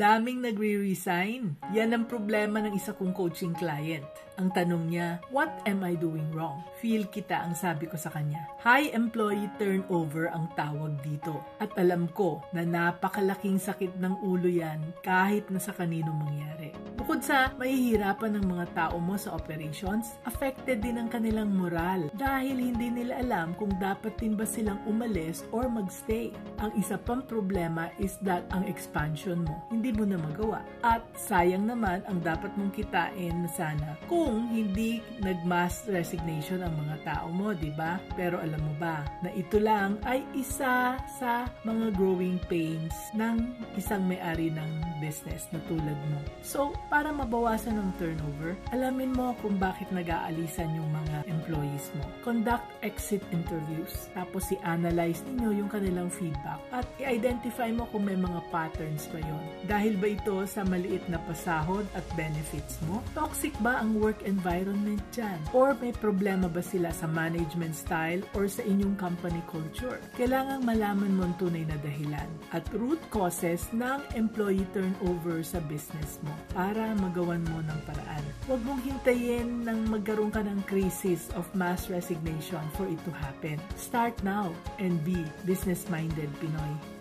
daming nagre-resign. Yan ang problema ng isa kong coaching client. Ang tanong niya, what am I doing wrong? Feel kita ang sabi ko sa kanya. High employee turnover ang tawag dito. At alam ko na napakalaking sakit ng ulo yan kahit na sa kanino mangyari. Bukod sa mahihirapan ng mga tao mo sa operations, affected din ang kanilang moral dahil hindi nila alam kung dapat din ba silang umalis or magstay. Ang isa pang problema is that ang expansion mo, hindi mo na magawa. At sayang naman ang dapat mong kitain na sana kung hindi nag-mass resignation ang mga tao mo, di ba? Pero alam mo ba na ito lang ay isa sa mga growing pains ng isang may-ari ng business na tulad mo. So, para mabawasan ang turnover, alamin mo kung bakit nag-aalisan yung mga employees mo. Conduct exit interviews. Tapos i-analyze ninyo yung kanilang feedback at i-identify mo kung may mga patterns ba yun. Dahil ba ito sa maliit na pasahod at benefits mo? Toxic ba ang work environment dyan? Or may problema ba sila sa management style or sa inyong company culture? Kailangang malaman mo ang tunay na dahilan at root causes ng employee turnover sa business mo para magawan mo ng paraan. Huwag mong hintayin nang magkaroon ka ng crisis of mass resignation for it to happen. Start now and be business-minded Pinoy.